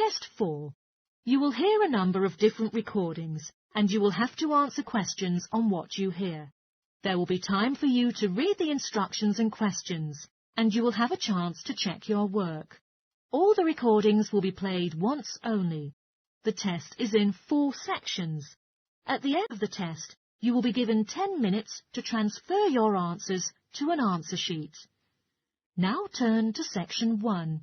Test 4. You will hear a number of different recordings, and you will have to answer questions on what you hear. There will be time for you to read the instructions and questions, and you will have a chance to check your work. All the recordings will be played once only. The test is in 4 sections. At the end of the test, you will be given 10 minutes to transfer your answers to an answer sheet. Now turn to Section 1.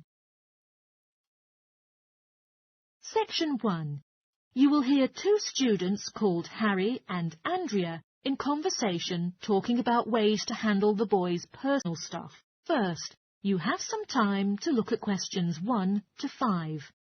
Section 1. You will hear 2 students called Harry and Andrea in conversation talking about ways to handle the boys' personal stuff. First, you have some time to look at questions 1 to 5.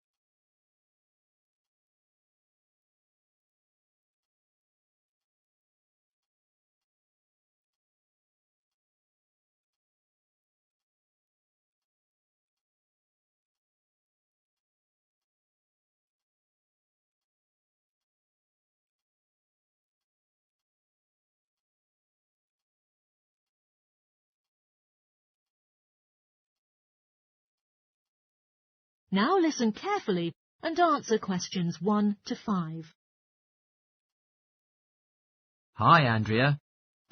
Now listen carefully and answer questions 1 to 5. Hi, Andrea.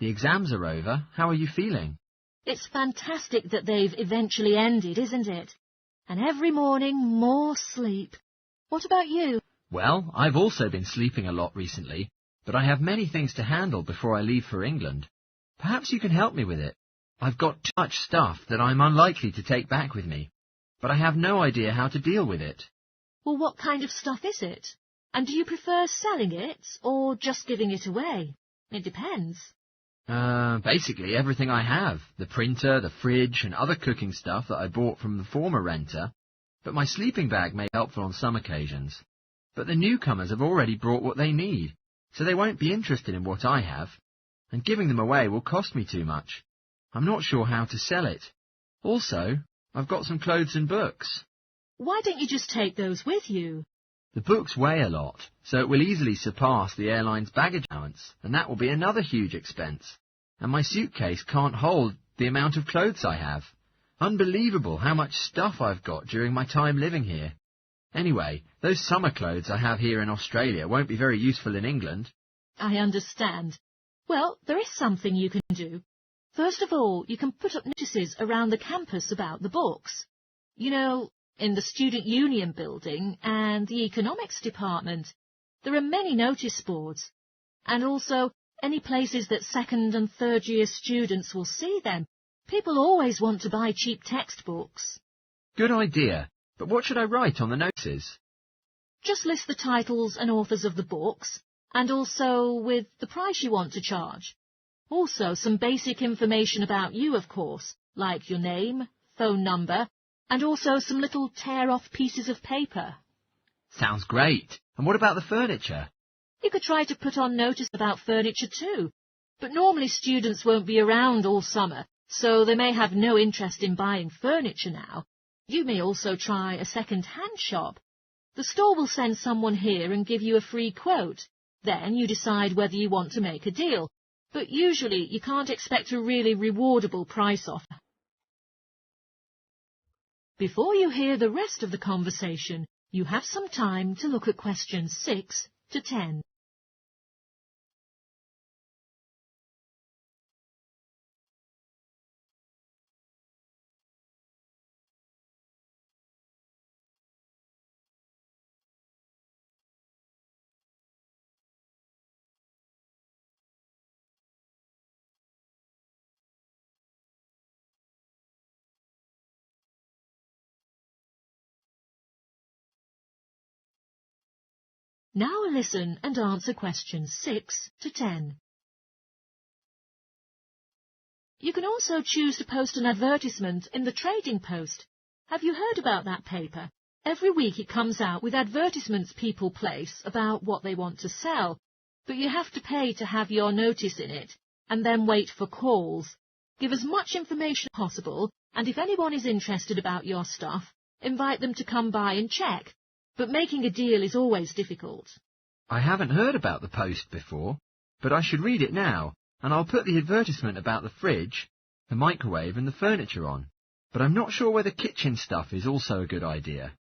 The exams are over. How are you feeling? It's fantastic that they've eventually ended, isn't it? And every morning, more sleep. What about you? Well, I've also been sleeping a lot recently, but I have many things to handle before I leave for England. Perhaps you can help me with it. I've got too much stuff that I'm unlikely to take back with me, but I have no idea how to deal with it. Well, what kind of stuff is it? And do you prefer selling it or just giving it away? It depends. Basically everything I have. The printer, the fridge, and other cooking stuff that I bought from the former renter. But my sleeping bag may be helpful on some occasions. But the newcomers have already brought what they need, so they won't be interested in what I have. And giving them away will cost me too much. I'm not sure how to sell it. Also, I've got some clothes and books. Why don't you just take those with you? The books weigh a lot, so it will easily surpass the airline's baggage allowance, and that will be another huge expense. And my suitcase can't hold the amount of clothes I have. Unbelievable how much stuff I've got during my time living here. Anyway, those summer clothes I have here in Australia won't be very useful in England. I understand. Well, there is something you can do. First of all, you can put up notices around the campus about the books. You know, in the Student Union building and the Economics department. There are many notice boards. And also, any places that 2nd and 3rd year students will see them. People always want to buy cheap textbooks. Good idea. But what should I write on the notices? Just list the titles and authors of the books, and also with the price you want to charge. Also, some basic information about you, of course, like your name, phone number, and also some little tear-off pieces of paper. Sounds great. And what about the furniture? You could try to put on notice about furniture too, but normally students won't be around all summer, so they may have no interest in buying furniture now. You may also try a second-hand shop. The store will send someone here and give you a free quote. Then you decide whether you want to make a deal, but usually you can't expect a really rewardable price offer. Before you hear the rest of the conversation, you have some time to look at questions 6 to 10. Now listen and answer questions 6 to 10. You can also choose to post an advertisement in the Trading Post. Have you heard about that paper? Every week it comes out with advertisements people place about what they want to sell, but you have to pay to have your notice in it, and then wait for calls. Give as much information as possible, and if anyone is interested about your stuff, invite them to come by and check. But making a deal is always difficult. I haven't heard about the Post before, but I should read it now, and I'll put the advertisement about the fridge, the microwave and the furniture on. But I'm not sure whether kitchen stuff is also a good idea.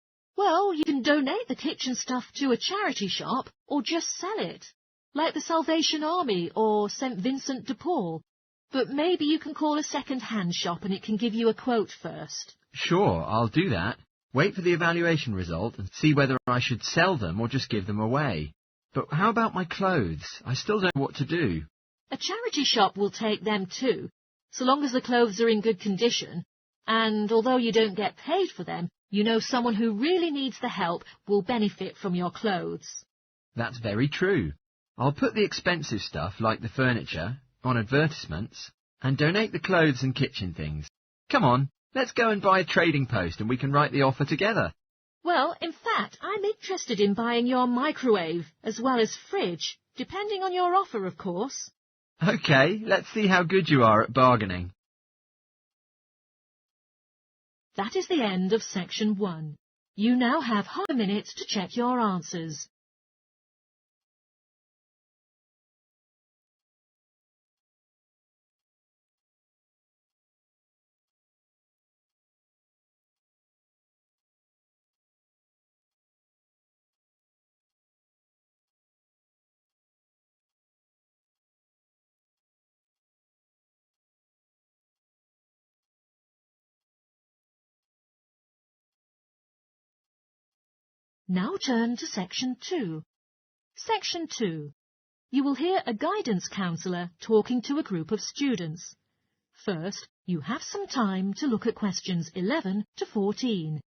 Well, you can donate the kitchen stuff to a charity shop or just sell it, like the Salvation Army or St. Vincent de Paul. But maybe you can call a second-hand shop and it can give you a quote first. Sure, I'll do that. Wait for the evaluation result and see whether I should sell them or just give them away. But how about my clothes? I still don't know what to do. A charity shop will take them too, so long as the clothes are in good condition. And although you don't get paid for them, you know someone who really needs the help will benefit from your clothes. That's very true. I'll put the expensive stuff, like the furniture, on advertisements, and donate the clothes and kitchen things. Come on, let's go and buy a trading post and we can write the offer together. Well, in fact, I'm interested in buying your microwave as well as fridge, depending on your offer, of course. OK, let's see how good you are at bargaining. That is the end of section 1. You now have half a minute to check your answers. Now turn to section 2. Section 2. You will hear a guidance counsellor talking to a group of students. First, you have some time to look at questions 11 to 14.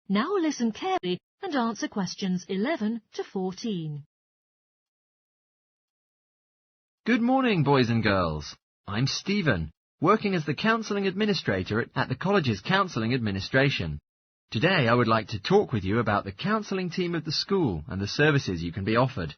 Now listen carefully and answer questions 11 to 14. Good morning, boys and girls. I'm Stephen, working as the Counselling Administrator at the college's Counselling Administration. Today I would like to talk with you about the counselling team of the school and the services you can be offered.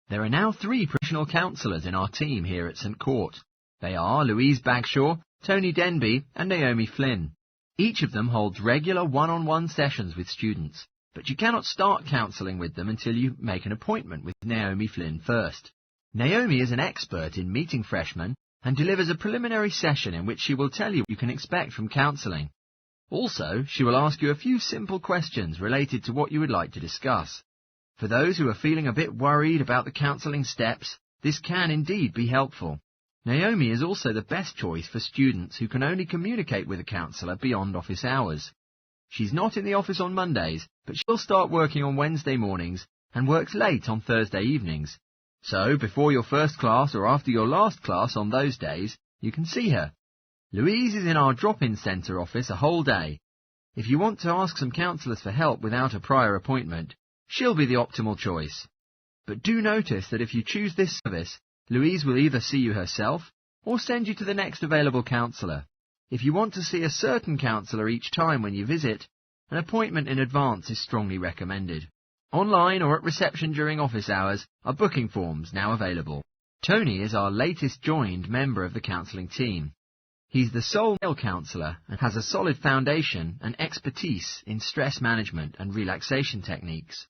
There are now 3 professional counsellors in our team here at St Court. They are Louise Bagshaw, Tony Denby and Naomi Flynn. Each of them holds regular one-on-one sessions with students, but you cannot start counselling with them until you make an appointment with Naomi Flynn first. Naomi is an expert in meeting freshmen and delivers a preliminary session in which she will tell you what you can expect from counselling. Also, she will ask you a few simple questions related to what you would like to discuss. For those who are feeling a bit worried about the counselling steps, this can indeed be helpful. Naomi is also the best choice for students who can only communicate with a counsellor beyond office hours. She's not in the office on Mondays, but she'll start working on Wednesday mornings and works late on Thursday evenings. So, before your first class or after your last class on those days, you can see her. Louise is in our drop-in centre office a whole day. If you want to ask some counsellors for help without a prior appointment, she'll be the optimal choice. But do notice that if you choose this service, Louise will either see you herself or send you to the next available counsellor. If you want to see a certain counsellor each time when you visit, an appointment in advance is strongly recommended. Online or at reception during office hours are booking forms now available. Tony is our latest joined member of the counselling team. He's the sole male counsellor and has a solid foundation and expertise in stress management and relaxation techniques.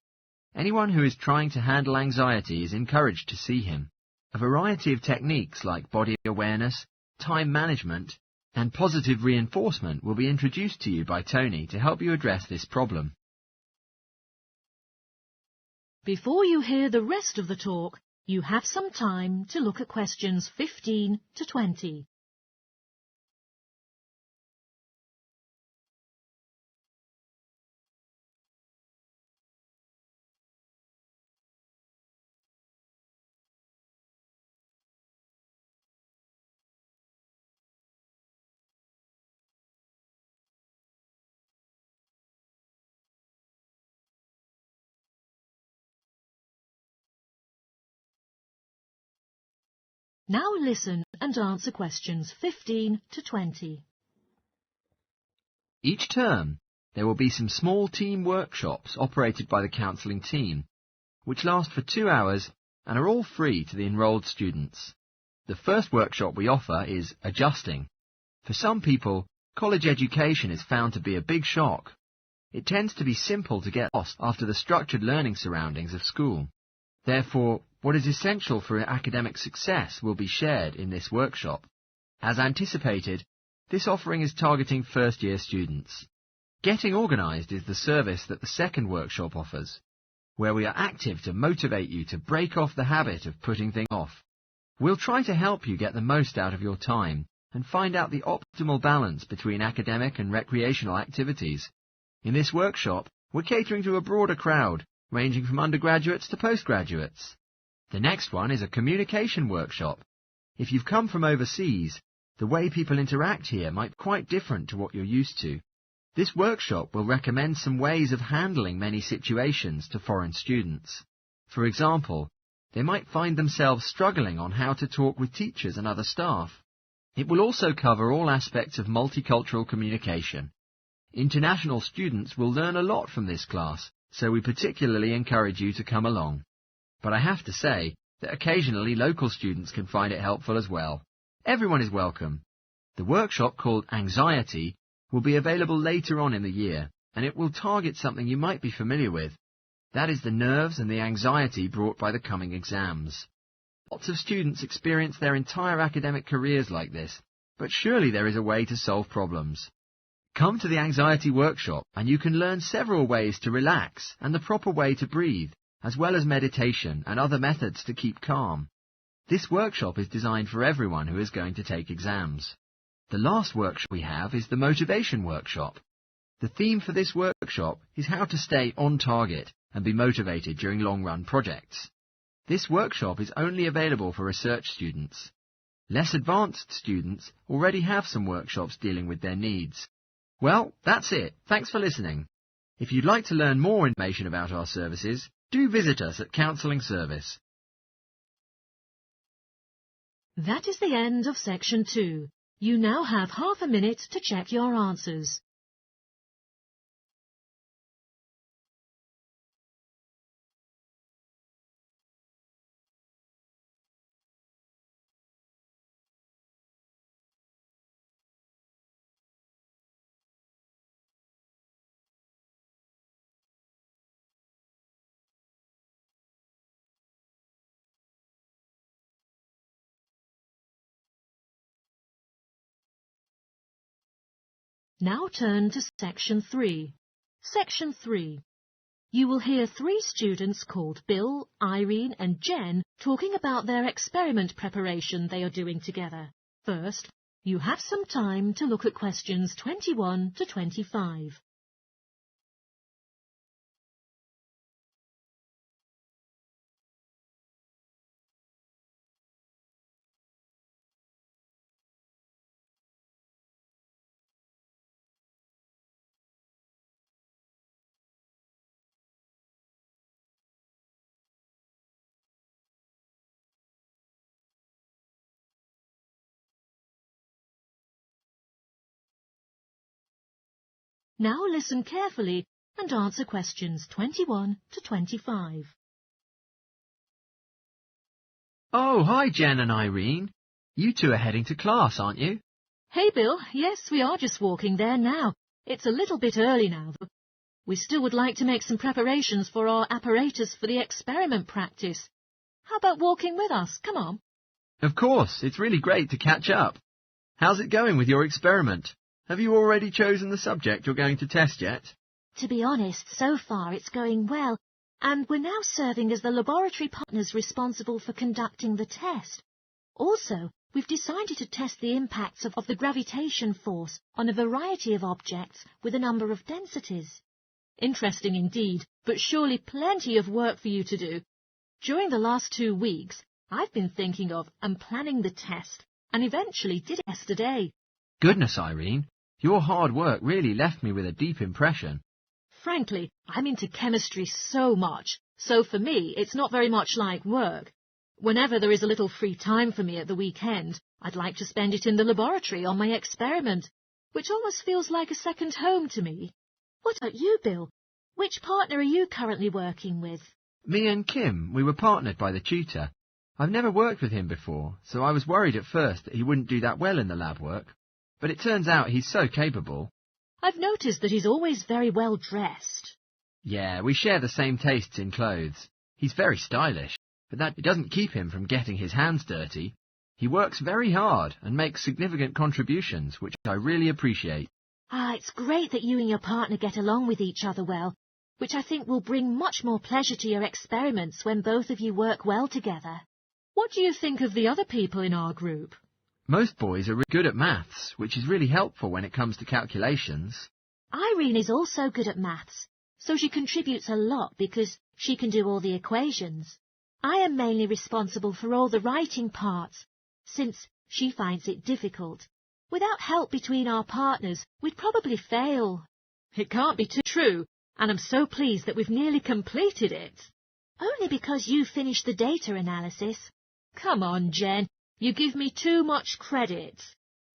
Anyone who is trying to handle anxiety is encouraged to see him. A variety of techniques like body awareness, time management, and positive reinforcement will be introduced to you by Tony to help you address this problem. Before you hear the rest of the talk, you have some time to look at questions 15 to 20. Now listen and answer questions 15 to 20. Each term, there will be some small team workshops operated by the counselling team. which last for 2 hours and are all free to the enrolled students. The first workshop we offer is adjusting. For some people, college education is found to be a big shock. It tends to be simple to get lost after the structured learning surroundings of school. Therefore, what is essential for academic success will be shared in this workshop. As anticipated, this offering is targeting first-year students. Getting organised is the service that the second workshop offers, where we are active to motivate you to break off the habit of putting things off. We'll try to help you get the most out of your time and find out the optimal balance between academic and recreational activities. In this workshop, we're catering to a broader crowd, ranging from undergraduates to postgraduates. The next one is a communication workshop. If you've come from overseas, the way people interact here might be quite different to what you're used to. This workshop will recommend some ways of handling many situations to foreign students. For example, they might find themselves struggling on how to talk with teachers and other staff. It will also cover all aspects of multicultural communication. International students will learn a lot from this class, so we particularly encourage you to come along. But I have to say that occasionally local students can find it helpful as well. Everyone is welcome. The workshop called Anxiety will be available later on in the year, and it will target something you might be familiar with. That is the nerves and the anxiety brought by the coming exams. Lots of students experience their entire academic careers like this, but surely there is a way to solve problems. Come to the Anxiety Workshop and you can learn several ways to relax and the proper way to breathe, as well as meditation and other methods to keep calm. This workshop is designed for everyone who is going to take exams. The last workshop we have is the Motivation Workshop. The theme for this workshop is how to stay on target and be motivated during long-run projects. This workshop is only available for research students. Less advanced students already have some workshops dealing with their needs. Well, that's it. Thanks for listening. If you'd like to learn more information about our services, do visit us at Counselling Service. That is the end of section 2. You now have half a minute to check your answers. Now turn to section 3. Section 3. You will hear 3 students called Bill, Irene and Jen talking about their experiment preparation they are doing together. First, you have some time to look at questions 21 to 25. Now listen carefully and answer questions 21 to 25. Oh, hi Jen and Irene. You two are heading to class, aren't you? Hey Bill, yes, we are just walking there now. It's a little bit early now, though. We still would like to make some preparations for our apparatus for the experiment practice. How about walking with us? Come on. Of course, it's really great to catch up. How's it going with your experiment? Have you already chosen the subject you're going to test yet? To be honest, so far it's going well, and we're now serving as the laboratory partners responsible for conducting the test. Also, we've decided to test the impacts of the gravitation force on a variety of objects with a number of densities. Interesting indeed, but surely plenty of work for you to do. During the last 2 weeks, I've been thinking of and planning the test, and eventually did it yesterday. Goodness, Irene, your hard work really left me with a deep impression. Frankly, I'm into chemistry so much, so for me it's not very much like work. Whenever there is a little free time for me at the weekend, I'd like to spend it in the laboratory on my experiment, which almost feels like a second home to me. What about you, Bill? Which partner are you currently working with? Me and Kim, we were partnered by the tutor. I've never worked with him before, so I was worried at first that he wouldn't do that well in the lab work. But it turns out he's so capable. I've noticed that he's always very well dressed. Yeah, we share the same tastes in clothes. He's very stylish, but that doesn't keep him from getting his hands dirty. He works very hard and makes significant contributions, which I really appreciate. It's great that you and your partner get along with each other well, which I think will bring much more pleasure to your experiments when both of you work well together. What do you think of the other people in our group? Most boys are really good at maths, which is really helpful when it comes to calculations. Irene is also good at maths, so she contributes a lot because she can do all the equations. I am mainly responsible for all the writing parts, since she finds it difficult. Without help between our partners, we'd probably fail. It can't be too true, and I'm so pleased that we've nearly completed it. Only because you finished the data analysis. Come on, Jen. You give me too much credit.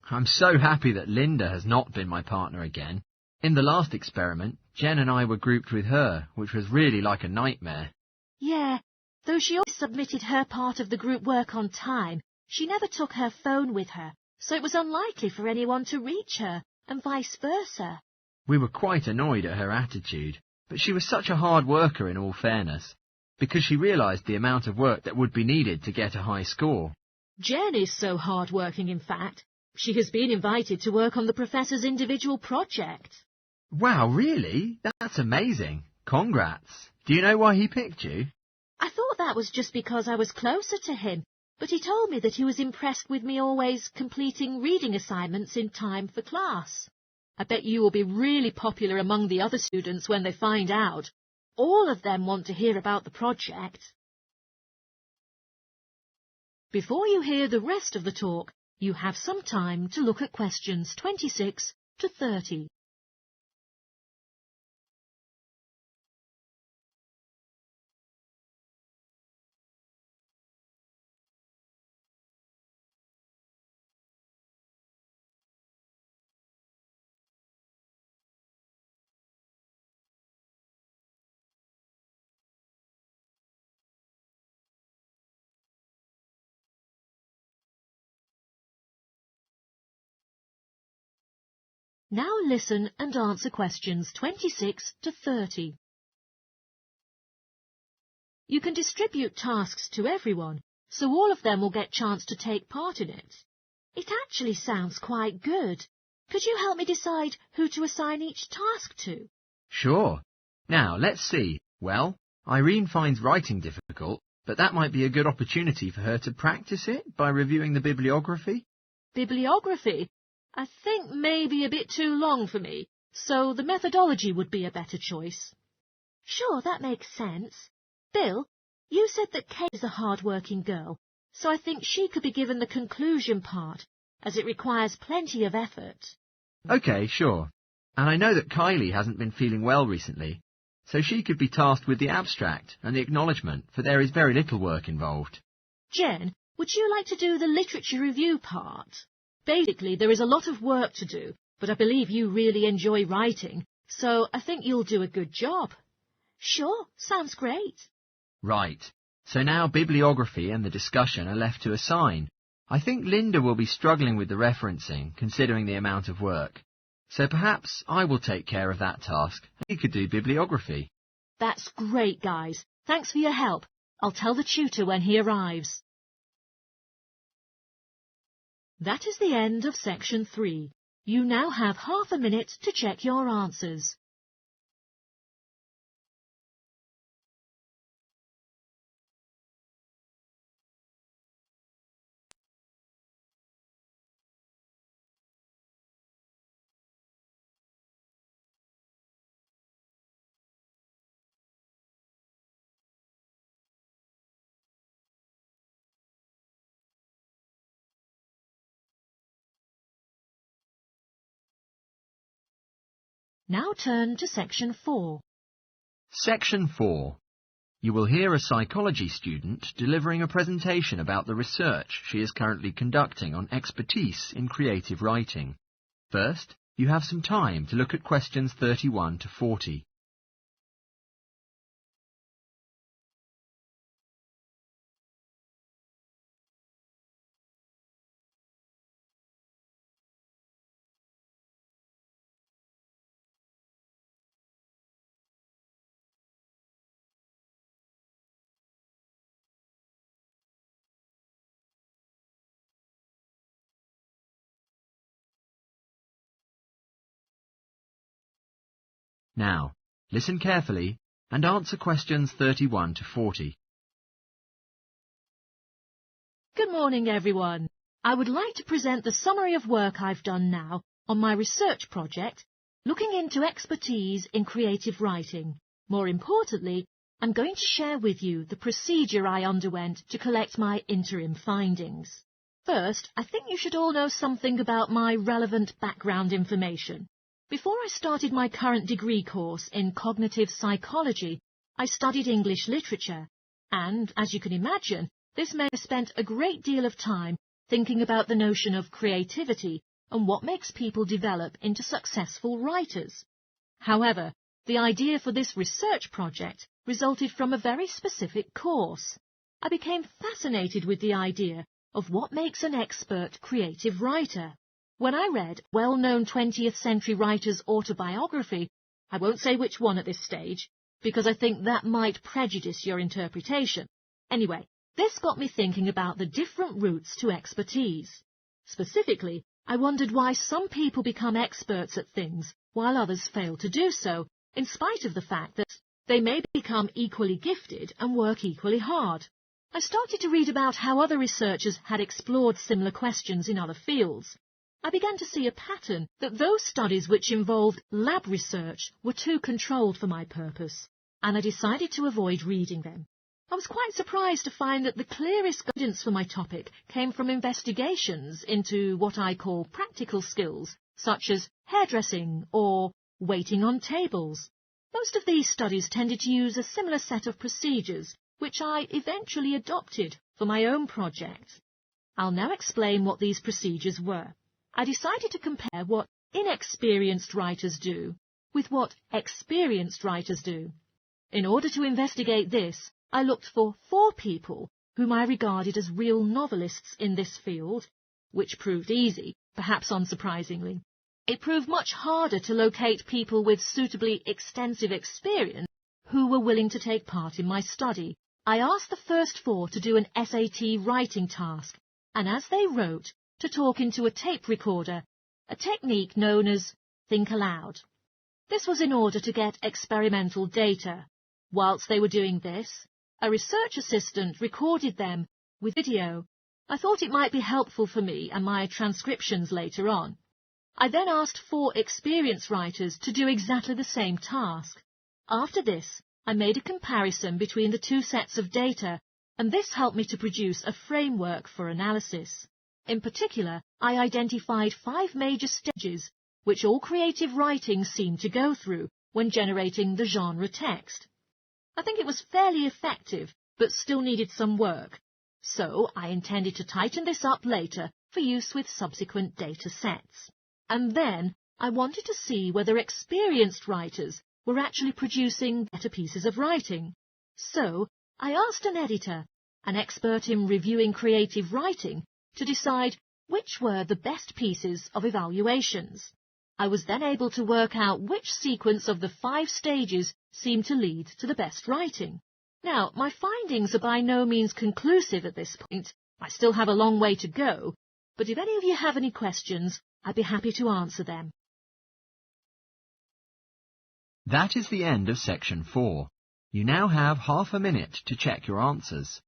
I'm so happy that Linda has not been my partner again. In the last experiment, Jen and I were grouped with her, which was really like a nightmare. Yeah, though she always submitted her part of the group work on time, she never took her phone with her, so it was unlikely for anyone to reach her, and vice versa. We were quite annoyed at her attitude, but she was such a hard worker in all fairness, because she realised the amount of work that would be needed to get a high score. Jen is so hard-working, in fact. She has been invited to work on the professor's individual project. Wow, really? That's amazing. Congrats. Do you know why he picked you? I thought that was just because I was closer to him, but he told me that he was impressed with me always completing reading assignments in time for class. I bet you will be really popular among the other students when they find out. All of them want to hear about the project. Before you hear the rest of the talk, you have some time to look at questions 26 to 30. Now listen and answer questions 26 to 30. You can distribute tasks to everyone, so all of them will get a chance to take part in it. It actually sounds quite good. Could you help me decide who to assign each task to? Sure. Now, let's see. Well, Irene finds writing difficult, but that might be a good opportunity for her to practice it by reviewing the bibliography. Bibliography? I think maybe a bit too long for me, so the methodology would be a better choice. Sure, that makes sense. Bill, you said that Kate is a hard-working girl, so I think she could be given the conclusion part, as it requires plenty of effort. OK, sure. And I know that Kylie hasn't been feeling well recently, so she could be tasked with the abstract and the acknowledgement, for there is very little work involved. Jen, would you like to do the literature review part? Basically, there is a lot of work to do, but I believe you really enjoy writing, so I think you'll do a good job. Sure, sounds great. Right. So now bibliography and the discussion are left to assign. I think Linda will be struggling with the referencing, considering the amount of work. So perhaps I will take care of that task, and you could do bibliography. That's great, guys. Thanks for your help. I'll tell the tutor when he arrives. That is the end of section 3. You now have half a minute to check your answers. Now turn to section 4. Section 4. You will hear a psychology student delivering a presentation about the research she is currently conducting on expertise in creative writing. First, you have some time to look at questions 31 to 40. Now, listen carefully and answer questions 31 to 40. Good morning, everyone. I would like to present the summary of work I've done now on my research project, looking into expertise in creative writing. More importantly, I'm going to share with you the procedure I underwent to collect my interim findings. First, I think you should all know something about my relevant background information. Before I started my current degree course in cognitive psychology, I studied English literature, and, as you can imagine, this meant I spent a great deal of time thinking about the notion of creativity and what makes people develop into successful writers. However, the idea for this research project resulted from a very specific course. I became fascinated with the idea of what makes an expert creative writer. When I read a well-known 20th century writer's autobiography, I won't say which one at this stage, because I think that might prejudice your interpretation. Anyway, this got me thinking about the different routes to expertise. Specifically, I wondered why some people become experts at things while others fail to do so, in spite of the fact that they may become equally gifted and work equally hard. I started to read about how other researchers had explored similar questions in other fields. I began to see a pattern that those studies which involved lab research were too controlled for my purpose, and I decided to avoid reading them. I was quite surprised to find that the clearest guidance for my topic came from investigations into what I call practical skills, such as hairdressing or waiting on tables. Most of these studies tended to use a similar set of procedures, which I eventually adopted for my own project. I'll now explain what these procedures were. I decided to compare what inexperienced writers do with what experienced writers do. In order to investigate this, I looked for 4 people whom I regarded as real novelists in this field, which proved easy, perhaps unsurprisingly. It proved much harder to locate people with suitably extensive experience who were willing to take part in my study. I asked the first 4 to do an SAT writing task, and as they wrote, to talk into a tape recorder, a technique known as think aloud. This was in order to get experimental data. Whilst they were doing this, a research assistant recorded them with video. I thought it might be helpful for me and my transcriptions later on. I then asked 4 experienced writers to do exactly the same task. After this, I made a comparison between the 2 sets of data, and this helped me to produce a framework for analysis. In particular, I identified 5 major stages which all creative writing seemed to go through when generating the genre text. I think it was fairly effective, but still needed some work, so I intended to tighten this up later for use with subsequent data sets. And then I wanted to see whether experienced writers were actually producing better pieces of writing. So I asked an editor, an expert in reviewing creative writing, to decide which were the best pieces of evaluations. I was then able to work out which sequence of the 5 stages seemed to lead to the best writing. Now, my findings are by no means conclusive at this point. I still have a long way to go, but if any of you have any questions, I'd be happy to answer them. That is the end of section 4. You now have half a minute to check your answers.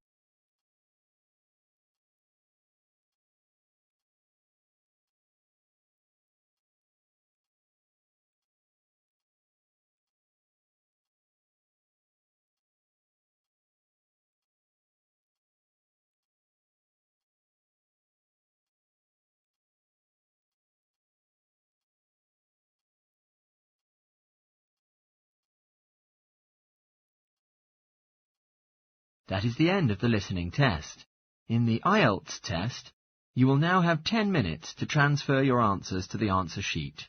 That is the end of the listening test. In the Ielts test, you will now have 10 minutes to transfer your answers to the answer sheet.